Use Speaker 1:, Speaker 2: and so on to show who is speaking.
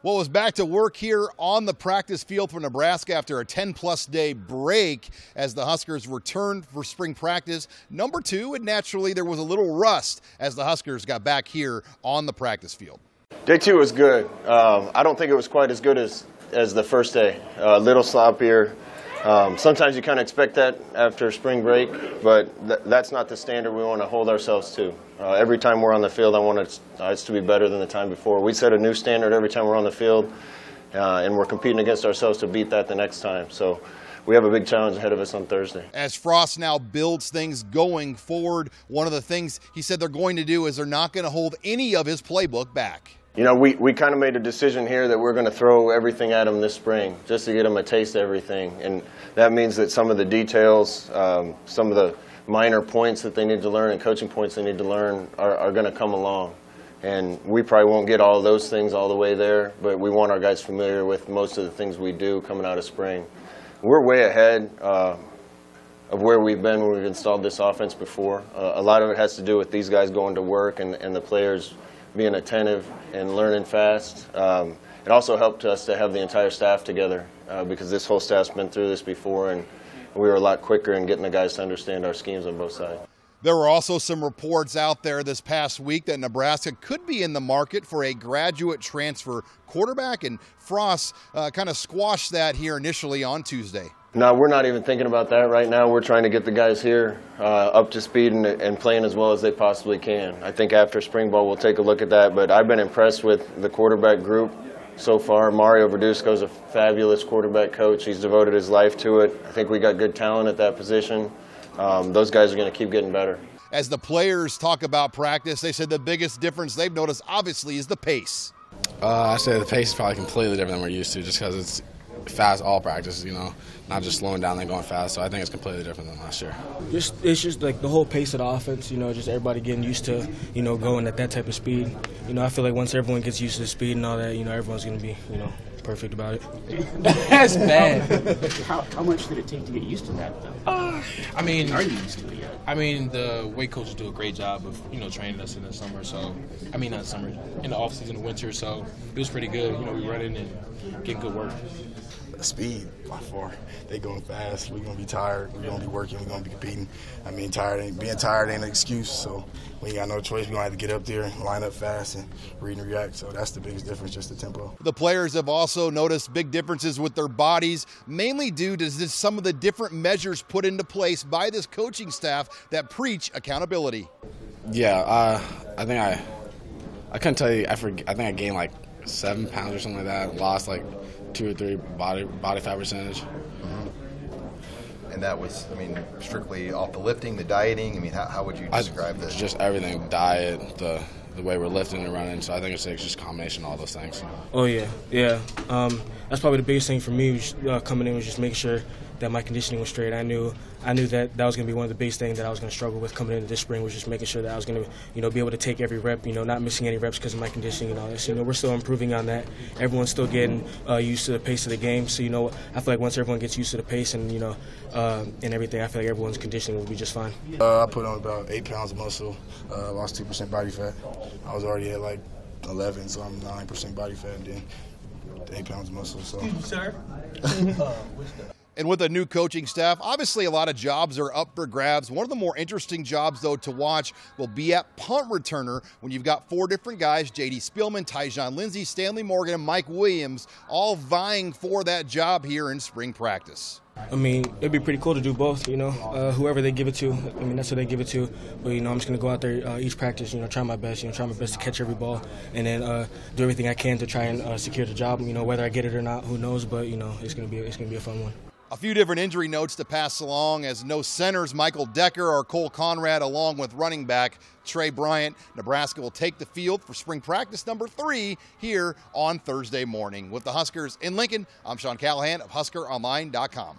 Speaker 1: Well, it was back to work here on the practice field for Nebraska after a 10-plus day break as the Huskers returned for spring practice number 2, and naturally there was a little rust as the Huskers got back here on the practice field.
Speaker 2: Day 2 was good. I don't think it was quite as good as the first day. A little sloppier. Sometimes you kind of expect that after spring break, but that's not the standard we want to hold ourselves to. Every time we're on the field, I want us to be better than the time before. We set a new standard every time we're on the field, and we're competing against ourselves to beat that the next time. So we have a big challenge ahead of us on Thursday.
Speaker 1: As Frost now builds things going forward, one of the things he said they're going to do is they're not going to hold any of his playbook back.
Speaker 2: You know, we kind of made a decision here that we're going to throw everything at them this spring just to get them a taste of everything. And that means that some of the details, some of the minor points that they need to learn and coaching points they need to learn are going to come along. And we probably won't get all of those things all the way there, but we want our guys familiar with most of the things we do coming out of spring. We're way ahead of where we've been when we've installed this offense before. A lot of it has to do with these guys going to work and the players being attentive and learning fast. It also helped us to have the entire staff together because this whole staff's been through this before, and we were a lot quicker in getting the guys to understand our schemes on both sides.
Speaker 1: There were also some reports out there this past week that Nebraska could be in the market for a graduate transfer quarterback, and Frost kind of squashed that here initially on Tuesday.
Speaker 2: No, we're not even thinking about that right now. We're trying to get the guys here up to speed and playing as well as they possibly can. I think after spring ball we'll take a look at that, but I've been impressed with the quarterback group so far. Mario Verduzco is a fabulous quarterback coach. He's devoted his life to it. I think we got good talent at that position. Those guys are going to keep getting better.
Speaker 1: As the players talk about practice, they said the biggest difference they've noticed, obviously, is the pace.
Speaker 3: I say the pace is probably completely different than we're used to just because it's fast all practice, you know, not just slowing down and going fast. So I think it's completely different than last year.
Speaker 4: It's just like the whole pace of the offense, you know, just everybody getting used to, you know, going at that type of speed. You know, I feel like once everyone gets used to the speed and all that, you know, everyone's going to be, you know, perfect about it.
Speaker 5: That's bad. How much did it take to get used to that, though?
Speaker 6: I mean,
Speaker 5: are you used to it yet?
Speaker 6: I mean, the weight coaches do a great job of, you know, training us in the summer. So, I mean, not summer, in the off season, the winter. So it was pretty good. You know, we running and getting good work.
Speaker 7: Speed by far. They going fast. We're gonna be tired. We're gonna be working. We're gonna be competing. I mean, being tired ain't an excuse. So we ain't got no choice. We're gonna have to get up there, line up fast, and read and react. So that's the biggest difference, just the tempo.
Speaker 1: The players have also noticed big differences with their bodies, mainly due to some of the different measures put into place by this coaching staff that preach accountability.
Speaker 3: Yeah, I think I couldn't tell you. I think I gained like 7 pounds or something like that. Lost like 2 or 3 body fat percentage.
Speaker 8: Mm-hmm. And that was, I mean, strictly off the lifting, the dieting. I mean, how would you describe this?
Speaker 3: Just everything, diet, the way we're lifting and running. So I think it's just a combination of all those things.
Speaker 4: Oh yeah. That's probably the biggest thing for me coming in was just making sure that my conditioning was straight. I knew that was going to be one of the biggest things that I was going to struggle with coming into this spring, was just making sure that I was going to, you know, be able to take every rep, you know, not missing any reps because of my conditioning and all this. You know, we're still improving on that. Everyone's still getting used to the pace of the game. So, you know, I feel like once everyone gets used to the pace and, you know, and everything, I feel like everyone's conditioning will be just fine.
Speaker 7: I put on about 8 pounds of muscle, lost 2% body fat. I was already at like 11, so I'm 9% body fat, and then 8 pounds of muscle. So.
Speaker 5: Sir?
Speaker 1: And with a new coaching staff, obviously a lot of jobs are up for grabs. One of the more interesting jobs, though, to watch will be at punt returner when you've got 4 different guys, J.D. Spielman, Tyjon Lindsey, Stanley Morgan, and Mike Williams, all vying for that job here in spring practice.
Speaker 4: I mean, it'd be pretty cool to do both, you know, whoever they give it to. I mean, that's who they give it to. But, you know, I'm just going to go out there each practice, you know, try my best to catch every ball and then do everything I can to try and secure the job. You know, whether I get it or not, who knows, but, you know, it's going to be a fun one.
Speaker 1: A few different injury notes to pass along, as no centers Michael Decker or Cole Conrad, along with running back Trey Bryant. Nebraska will take the field for spring practice number 3 here on Thursday morning. With the Huskers in Lincoln, I'm Sean Callahan of HuskerOnline.com.